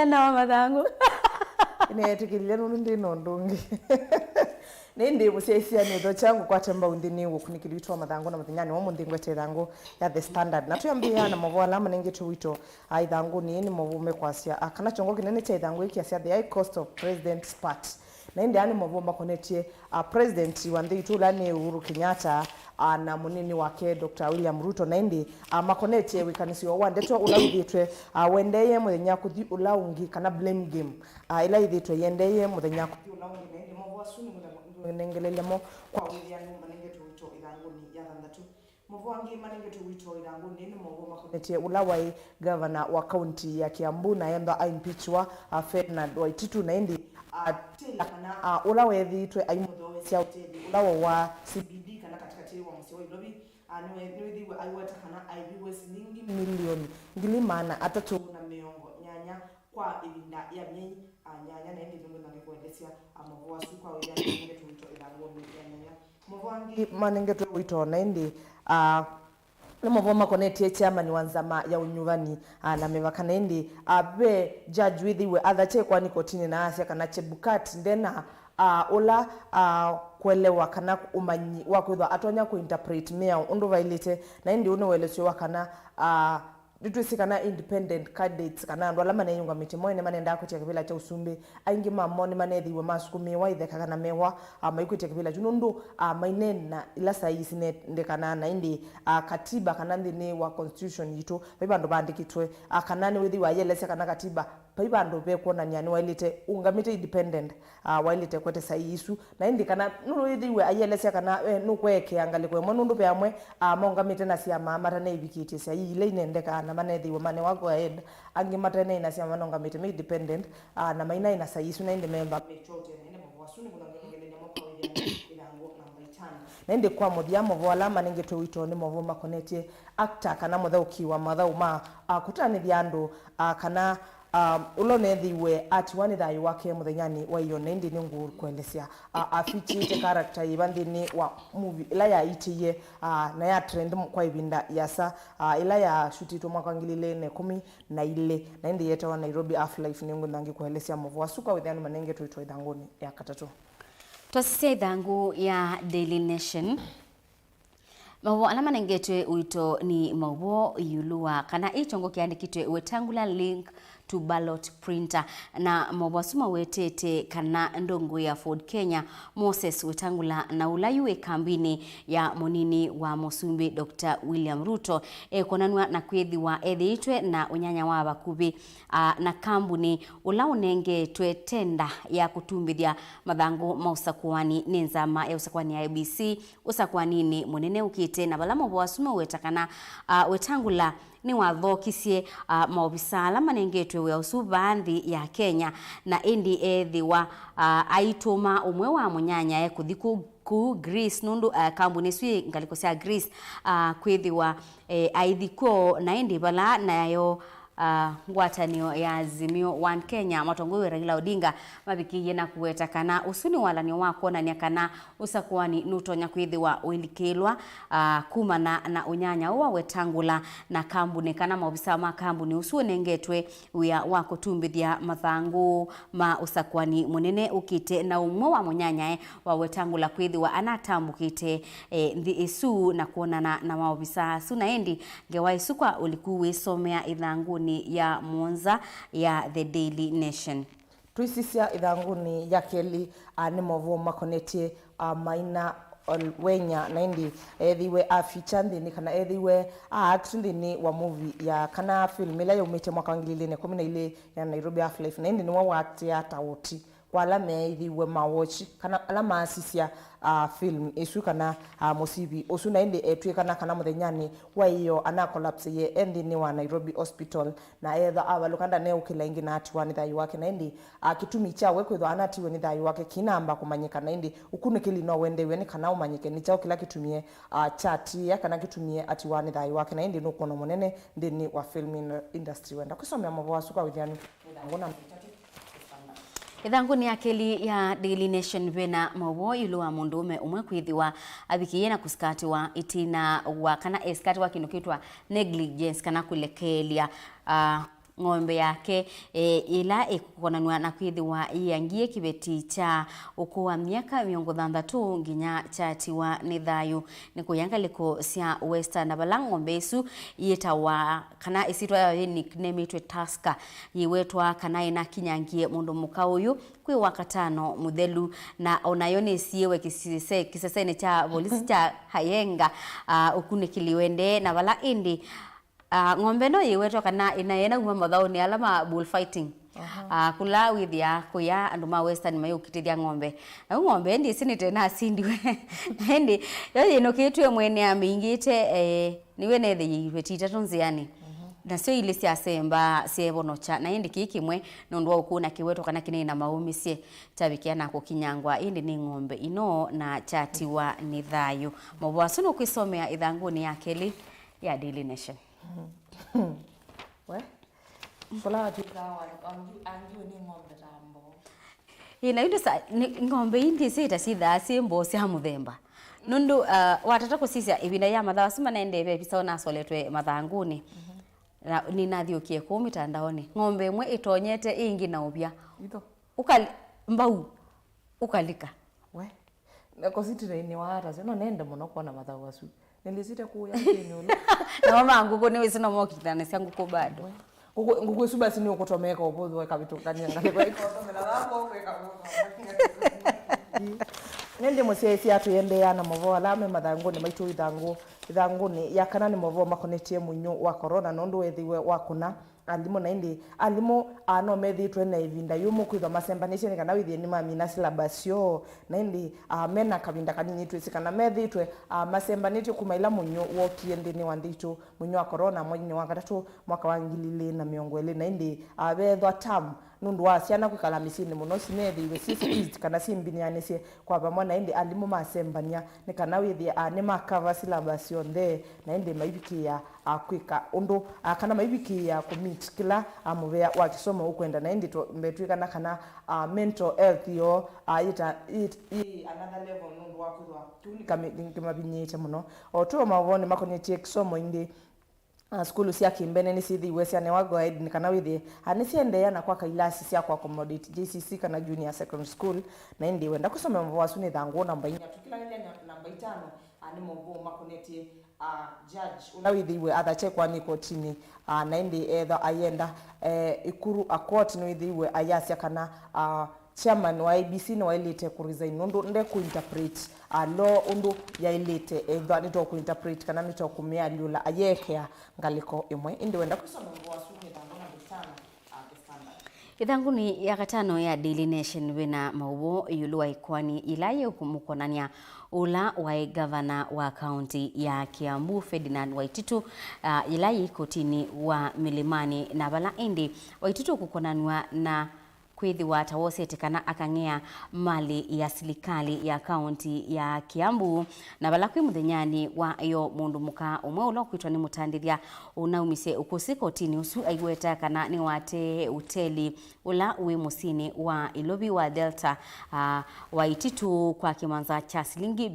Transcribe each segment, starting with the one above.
Na mathangu inetikilile nundi nondungi nindi musiesia ni do changu kwa temba undini ukunikilitwa mathangu na mathinyani wa mundingwe tethangu ya the standard na tuyambia na Mauvoo Ala Me Mathanguni wito aithangu ni Mauvoo kwasia kana chongo kinene cha ithangu iki asia the high cost of president's part na indi ani Mauvoo makonetie president wa nditu lani Uhuru Kenyatta na munini wake Dr. William Ruto na indi makonetie wikanisi wa ndeto ulaithitwe wendeye muthenya kuthi ulaungi kana blame game ila ithitwe yendeye muthenya kuthi ulaungi na indi Mauvoo asuni nengelelemo kwa William manengetu wito ithanguni ya thandatu Mauvoo angi manengetu wito ithanguni ni Mauvoo makonetie ulawai governor wa county ya Kiambu na yenda impeachwa Ferdinand Waititu na indi tila kana ulawethitwe aimuthowe cia utedi ulawo wa CBD kana katikati wa msiwa ilobi niwethiwe aiweta kana aibiwe shilingi milioni ngili mana atatu na miongo nyanya kwa ivinda ya miei nyanya na ndi ndungu na kuendesia Mauvoo asuka wa yani ngetu wito ithanguni ya nyanya Mauvoo angi manengetu wito na ndi ni Mauvoo makonetie chairman wa nzama ya unyuvani na mevakana indi be judge withiwe athache kwa ni kotini na asia kana Chebukati ndena ola kuelewa kana umanyi wakwithwa atonya ku interpret mea undu vailite na indi uno welesyo wakana kana independent candidates kana andu ala maneyunga miti moine manenda kutia kibila cha usumbi aingi mamoni manethiwe masukumi wa itheka kana mewa maikutia kibila junundu mainena ila saisi ne ndekana na indi katiba kana ndini wa constitution yitu baibandu bandikitwe kana ni withi wa yelese kana katiba baibandu be kuona nyani wailite ungamite independent wailite kwete saisu na indi kana nuru withi wa yelese kana nukweke angalikwe monundu pe amwe mongamite na cia mama na ibikiti cia ile inendeka na manethiwe mane wako ahead angi matene ina cia manonga mite me independent na maina ina saisu na indi member mechote na ine Mauvoo asuni kuna ngengele nyamo kwa ilango namba 5 na indi kwa muthia Mauvoo Ala Me Mathanguni wito ni Mauvoo makonetie actor kana muthauki wa mathau ma kutanithia andu kana ulonethiwe ati wani thayu wake muthenyani wa iyo nendi ni nguru kuendesia afichite character ibandini wa movie ila ya itiye na ya trend kwa ibinda yasa ila ya shutitwo mwaka 2010 na ile na indi yeta wa Nairobi Afterlife ni ngundu ndangi kuendesia Mauvoo asuka withani manengetu wito ithanguni ya katatu twasise ithangu ya Daily Nation Mauvoo Ala Me Mathanguni wito ni Mauvoo yulua kana ichongo kiandikitwe wetangula link to ballot printer na Mauvoo asuma wetete kana ndongo ya Ford Kenya Moses wetangula na ulayu kambini ya monini wa Musumbi Dr. William Ruto konanwa na kwethiwa ethiitwe na unyanya wa bakubi na kambuni ulaunengetwe tenda ya kutumbithia mathangu mausakwani ni nzama ya usakwani ya ABC usakwanini munene ukite na bala Mauvoo asuma wetakana wetangula ni wathokisie maobisa ala manengetwe we usubanthi ya Kenya na indi ethiwa aituma umwe wa munyanya kuthiku ku Greece nundu kambuni swi ngaliko cia Greece kwithiwa aithiko na indi bala nayo ngwatanio ya Azimio One Kenya matongowe Raila Odinga mabikiye na kuweta kana usuni walanio wako na kana usakwani nutonya kwithiwa uilikilwa kumana na unyanya uwa wetangula na kambuni kana maobisa ma kambuni usuonengetwe wia wako tumbithia mathangu ma usakwani munene ukite na umwe wa munyanya wa wetangula kwithiwa anatambukite ndi isu na kuonana na maobisa suna endi ngewaisukwa ulikuwe somea ithanguni ya Mwanza ya The Daily Nation tuisisia ithanguni ya keli ni Mauvoo makonetie maina wenya na indi ethiwe feature ndini kana ethiwe act ndini wa movie ya kana film ila yumite mwaka 2010 ya Nairobi Afterlife na indi ni wa act ya tauti kwa ala meithiwe mawatch kana ala maasisia film isu kana musibi osu na indi etwe kana muthenyani wa iyo ana collapse ye endi ni wa Nairobi Hospital na etha abalukanda ne ukilengi na ati wani thayu wake na indi kitumi cha wekwithwa anatiwe ni thayu wake kinamba kumanyika na indi ukunikili no wendewe ni kana umanyike ni chao kila kitumie chati ya kana kitumie ati wani thayu wake na indi nukono munene ndini wa film industry wenda kusomea Mauvoo asuka withani ngona ithanguni ya keli ya Daily Nation bena Mauvoo yulua mundume umwe kwithiwa abikiye na kuskati wa itina wa kana eskati wa kinukitwa negligence kana kulekelia ng'ombe yake ila ikukonanwa na kwithiwa yangie kibeti cha ukuwa miaka 60 nginya chatiwa ni thayu ni kuyangaliko cia Western abala ng'ombe isu yetawa kana isitwa ya nickname itwe Tusker yiwetwa kana ina kinyangie mundu muka uyu kwi wakatano muthelu na onayo ni siewe kisesene cha polisi cha Hayenga ukunikiliwende na bala indi ng'ombe no yiwetwa kana inayena uma mathauni alama bullfighting kula withia kuya andu ma Western mayukitithia ng'ombe na ng'ombe ndi sinite na sindiwe ndi yo no kitwe mwene amingite niwe nethe yitita tunziani na sio ile cia semba siebonocha na indi kikimwe nondu ukuna kiweto kana kinina maumisie tabikia na kukinyangwa indi ni ng'ombe ino na chatiwa ni thayu mabwasu no kwisomea ithanguni ya Kelly ya Daily Nation we kola tukawa anju ni ng'ombe tambo ina indi ng'ombe indi sita sitha simbo cia muthemba nundu watata kusisia ibinda ya mathawa sima nende bepisa ona soletwe mathanguni na ninathiukie ku mitandaoni ng'ombe imwe itonyete ingi na ubya ito mbau ukalika we na kositire ni wara sino nende muno kuona mathawa su nilisite ku ya kinyulo na mama nguko ni wisino mokitana siangu ko bado nguko su basi ni ukutomeka obodho kabitu kanyanga kwa ikotomela wako kweka nende musesi atuyende yana Mauvoo Ala Me Mathanguni maitu ithanguni yakana ni Mauvoo makonetie munyu wa corona nondu wethiwe wakuna alimu na indi alimu no methitwe na ivinda yumu kwitha masembanishe kana withie ni mamina syllabusio na indi mena kavinda kanini twisi kana methitwe masembanitio kumaila munyu wokie ndini wa nditu munyu wa corona mwini wa gatatu mwaka wa 2020 na indi bethwa tam nundu wa ciana kwikala misini muno cimethiwe sisi kana cimbinianicie kwa pamwe na indi alimu masembania ni kana withie ni makava syllabusio nthe na indi maibikia kwika undu kana maibikia kumit kila muvea wa kisomo ukwenda na indi mbetwikana kana mental health yo ita another level nundu wa kwithwa tunika mabinyite muno otuo mavoni makonetie kisomo indi skulu cia kimbene ni cithiwe ciane wa guide ni kana withi aniciendeea na kwa kailasi cia kwa accommodate JCC kana junior secondary school na indi wenda kusoma Mauvoo asu ni thangu namba 4 tukilangilia namba 5 ani Mauvoo makonetie judge una withiwe athachekwa ni kotini na indi etha ayenda ikuru a court no withiwe ayasia kana chairman wa IBC no wailite ku resign nundu nde ku interpret law undu yailite etha nito ku interpret kana nito kumia liula ayekea ngaliko imwe indi wenda kusoma Mauvoo asu ni thangu namba 5 ithanguni ya gatano ya Daily Nation wina Mauvoo yulua ikwani ilaye kumukonania ula wa governor wa county ya Kiambu Ferdinand Waititu ilaye kotini wa Milimani na bala indi Waititu kukonanwa na kwithiwa tawosete kana akang'ea mali ya serikali ya county ya Kiambu na bala kwi muthenyani wa yo mundu muka umwe ulo kwitwa ni mutandithia unaumise ukusiko tini usu aigweta kana ni wate hoteli ula wi musini wa Ilobi wa Delta Waititu kwa kimanza cha shilingi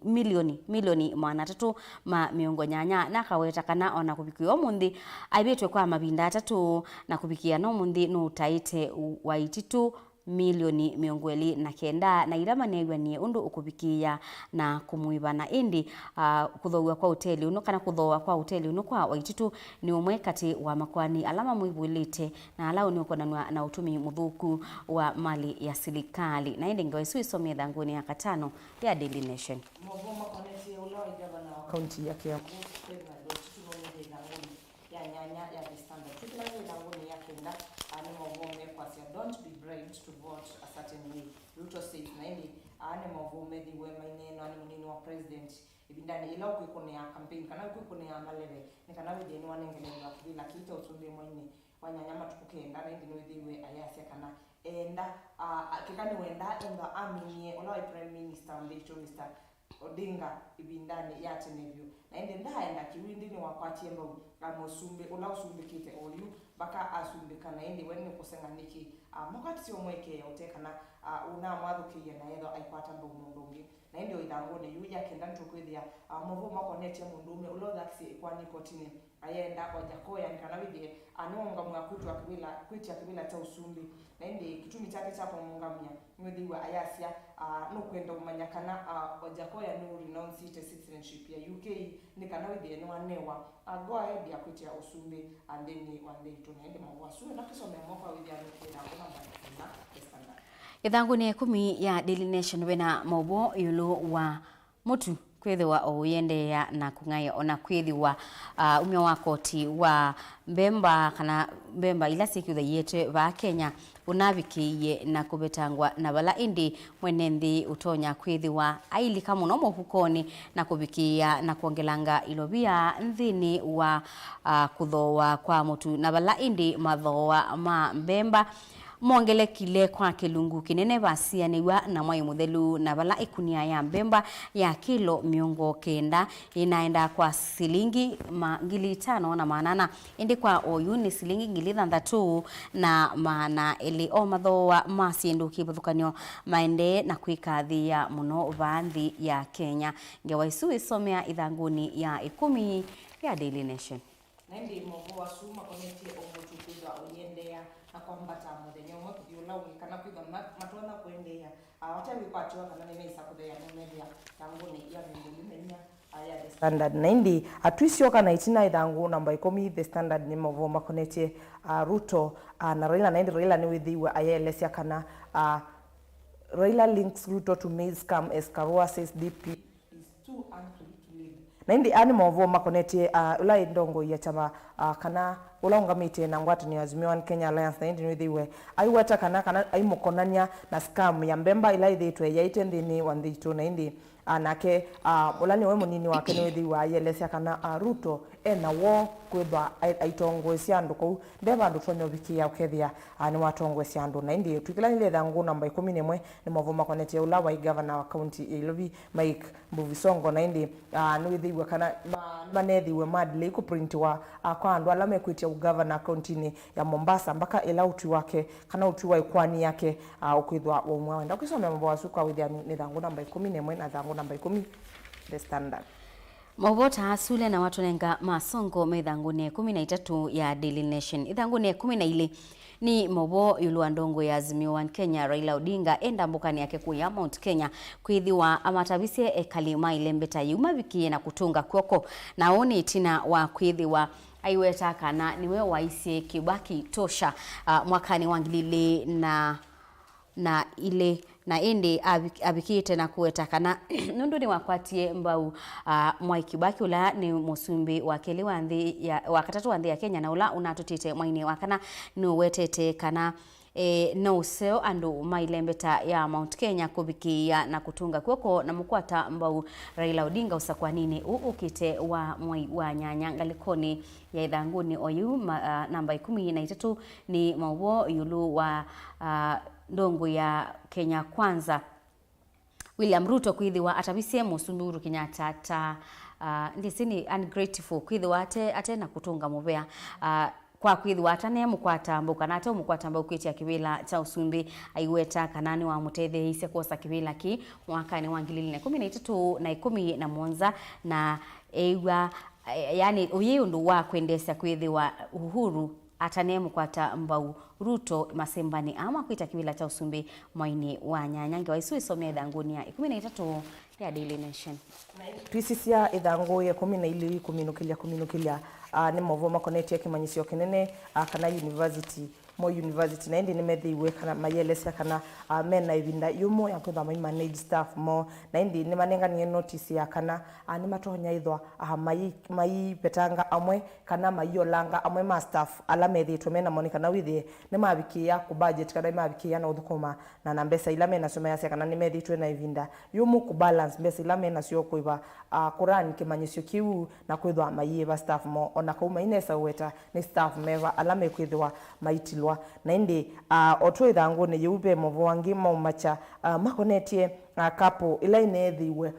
milioni 380 na kaweta kana ona kubikiwa mundi aibetwe kwa mabinda 3 na kubikia no mundi no utaite Waititu milioni 29 na irama ni undu ukubikia na kumuiba na indi kuthowa kwa hoteli uno kana kuthowa kwa hoteli uno kwa Waititu ni umwe kati wa makwani alama muibulite na alao ni ukonanwa na utumi muthuku wa mali ya serikali na indi ngwa isu isomie thanguni ya katano ya Daily Nation. Mauvoo makonetie ula wa governor wa county ya Kiambu ya nyanya ya standard tukilangilia thanguni ya kenda ani Mauvoo mekwasia don't be bribed to vote a certain way Ruto says na indi ani Mauvoo methiwe maineno ani munini wa president ibindani ila ukwikonea campaign kana ukwikonea maleve ni kana withie ni wanengelela kuvila kita utunde mwaini wanyanyama tukukenda na indi withiwe ayasia kana enda kikani wenda enda aminie ola prime minister ndicho Mr Odinga ibindani yatenevyo na ende ndaenda kiwindi ni wakwatie mbao amusumbe ola usumbikite oyu baka asumbikana indi wenu kusenganiki mokati sio mweke yote kana una mwadhukiye na yetho aipata mbungi na ndio ithanguni yuja kenda ntukwithia Mauvoo makonete mundume ulothaksi kwani kotini ayenda ojakoya nikana withie anonga mwakwitwa kibila cha usumbi na ndi kitumi chake cha kumungamia mwithiwa ayasia no kwenda umanya kana ojakoya no renounce citizenship ya UK nikana withie no anewa go ahead ya kwitia usumbi and then one day to nende mwasu na kisome mwa withia no kwenda kuna standard ithanguni 10 ya Daily Nation wena Mauvoo yulu wa mutu kwithiwa oyendea na kungai ona kwithiwa umya wa koti wa mbemba kana mbemba ila sikiutha yete va Kenya unavikiye na kubetangwa na bala indi mwenendi utonya kwithiwa ailika muno muhukoni na kubikia na kuongelanga ilobia nthini wa kuthoa kwa mutu na bala indi mathoa ma mbemba mwongele kile kwa kilungu kinene basianiwa na mwai muthelu na bala ikunia ya mbemba ya kilo miongo kenda inaenda kwa silingi ngili 5 na manana indi kwa oyu ni silingi ngili 6 na maana eli o mathoa masiendu kibuthukanio maende na kwikathi ya muno vanthi ya Kenya ngewaisu isomea ithanguni ya 10 ya Daily Nation Nendi Mauvoo asuma konetie omutukuza oyendea na kwambata muthenya umwe kuthiula kana kwitha matwana kuendea watawi kwatwa kana nemesa kuthea nemethia thanguni ya menya aya the standard nendi atwisio kana itina ithangu namba 10 the standard ni Mauvoo makonetie Ruto na Raila nendi Raila ni withiwa ayelesia kana Raila links Ruto to maize scam as Karua says DP is too unfair to live Nendi ani Mauvoo makonetie ula indongo ya chama kana ula ungamite na ngwatu ni Azimio One Kenya Alliance nendi nwithiwe aiweta kana aimukonania na scam ya mbemba ila ithitwe yaite ndini wandhitu nendi anake ulani we munini wake nwithiwa ayelesia kana Ruto ena wo kwitha aitongwesia andu kou ndeva andu tonyo bikia ukethia ni watongwesia andu nendi twikilanile thangu namba 11 ni Mauvoo makonetie ula wa governor wa county Ilobi Mike Mbuvisongo nendi nwithiwa kana manethiwe madly ku print wa kwa andu ala mekwitia governor county ya Mombasa mpaka ila uti wake kana uti wa ikwani yake ukwithwa umwe wenda ukisomea mambo asuka withia ni thangu namba 11 na thangu namba 10 the standard Mauvoo taasule na watu nenga masongo methanguni 13 ya Daily Nation ithanguni 12 ni Mauvoo yulu ndongo ya Azimio One Kenya Raila Odinga enda mbukani yake kuya Mount Kenya kwithiwa amatabisie ekalima ilembeta yuma bikie na kutunga kwoko na oni tina wa kwithiwa aiweta kana niwe waisie Kibaki tosha mwakani wangilile na ile na indi abikite na kuweta kana nundu ni wakwatie mbau Mwai Kibaki ula ni musumbi wakeli wa katatu wa nthi ya Kenya na ula unatutite mwaini wakana nuwetete kana no seo andu mailembeta ya Mount Kenya kubikia na kutunga kwoko na mukwata mbau Raila Odinga usakwa nini ukite wa Mwai wa nyanya ngalikoni ya ithanguni oyu namba 13 ni Mauvoo yulu wa ndongo ya Kenya Kwanza William Ruto kwithiwa atabisie musumbi Uhuru Kenyatta ta ndisini ungrateful kwithiwa ate na kutunga muvea kwa kwithiwa atane mukwata mbuka na ate mukwata mbuka kwitia kibila cha usumbi aiweta kanani wa mutethia ise kosa kibila ki mwakani wa 2013 na 11 na ewa yani uyundu wa kwendesa kwithiwa Uhuru atane mukwata mbau Ruto masembani ama kwita kibila cha usumbi mwaini wa nyanyange wa isu isomea ithanguni ya 13 ya Daily Nation twisisia ithangu ya 12 kuminukilia ni Mauvoo makonetie kimanyisio kinene kana university University na indi nimethiwe kana mayelesa kana mena ivinda yumo ya kwitha manage staff mo na indi ni manenganie notice ya kana ni matonya ithwa mai petanga amwe kana mayolanga amwe ma staff ala methitwe mena moni kana withie ni mabikia ku budget kana mabikia na uthukuma na mbesa ila mena soma ya kana ni methitwe na ivinda yumo ku balance mbesa ila mena sio kuiva Quran kimanyisio kiu na kwithwa maiva staff mo ona kuma inesa weta ni staff meva ala mekwithwa maitilo masiwa na indi otwe thangu ni yupe Mauvoo wangi maumacha makonetie kapo ila inethiwe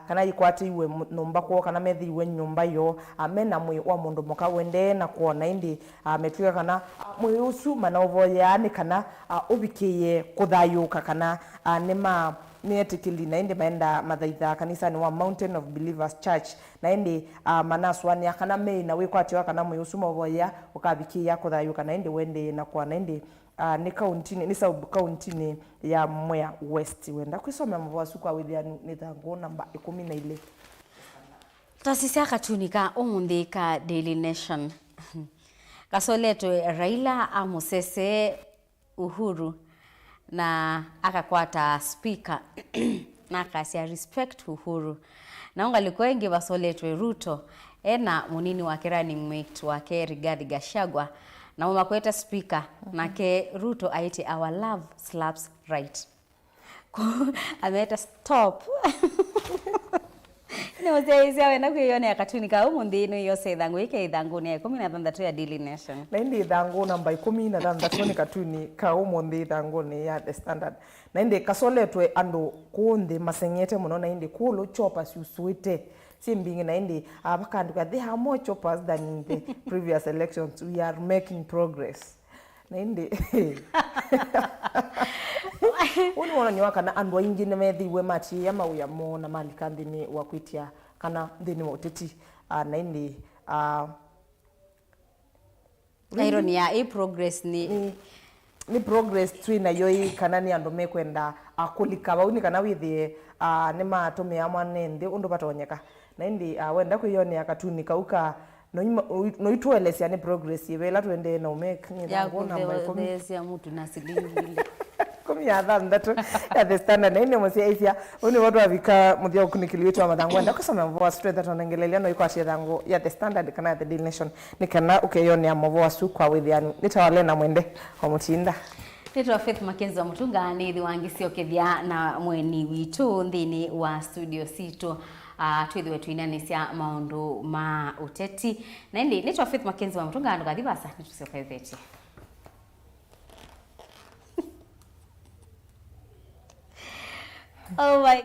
kana ikwati iwe numba ko kana methiwe nyumba yo mena mwi wa mundu moka wende na kuona indi metuya kana mwi usu Mauvoo yani kana ubikiye kuthayuka kana nima netikili na indi maenda mathaitha kanisa ni wa Mountain of Believers Church na indi manaswani kana mei na wikwati wa kana mwi usu Mauvoo ya ukabikiya kuthayuka na indi wende na kuona indi ni county ni sub county ya Mwea West wenda kwisoma Mauvoo asu kwa withia ni thangu namba 12 tasisia katunika umundi ka Daily Nation kasoletwe Raila amusese Uhuru na akakwata speaker na akasia respect Uhuru na ungalikuwa wengi basoletwe Ruto ena munini wake running mate wake Rigathi Gachagua na umakweta speaker nake Ruto aite our love slaps right ameta stop ni mzee wenda kuyone akatunika umundi ino yose thangu ike thangu ni 16 ya Daily Nation na indi thangu namba 16 ni katuni ka umundi thangu ni ya The Standard na indi kasoletwe andu kundi masengete muno na indi kulu chopa siusuite simbingi na indi abakanduka they have more choppers than in the previous elections. We are making progress na indi uni wana niwa kana andu ingi na methiwe machi ya mauya mo na malika ndini wakwitia kana ndini moteti na indi irony ya progress ni progress twina yoi kana ni andu mekwenda kulika bauni kana withi ni matumia mwanende undu batonyeka na indi wenda kuyone akatuni kauka no itwelesia ni progress yebela twende no make ni thangu namba 10 ya mtu na silingi ya thanthatu ya The Standard na ine musiaisia uni watu wavika muthia ukunikili wetu wa mathangu enda kusoma Mauvoo asu twetha tonengelelia no ikwashia thangu ya The Standard kana ya The Daily Nation ni kana ukeyone ya Mauvoo asu kwa withianu nitawalena mwende wa mutinda Nitwa Faith Makenzi wa Mutunga ni thiwangisio kithia na mweni witu ndini wa studio situ twithiwe twinanisia maundu ma uteti na indi nitwa Faith Makenzi wa Mutunga ndo gathibasa nitusio kaitheti oh my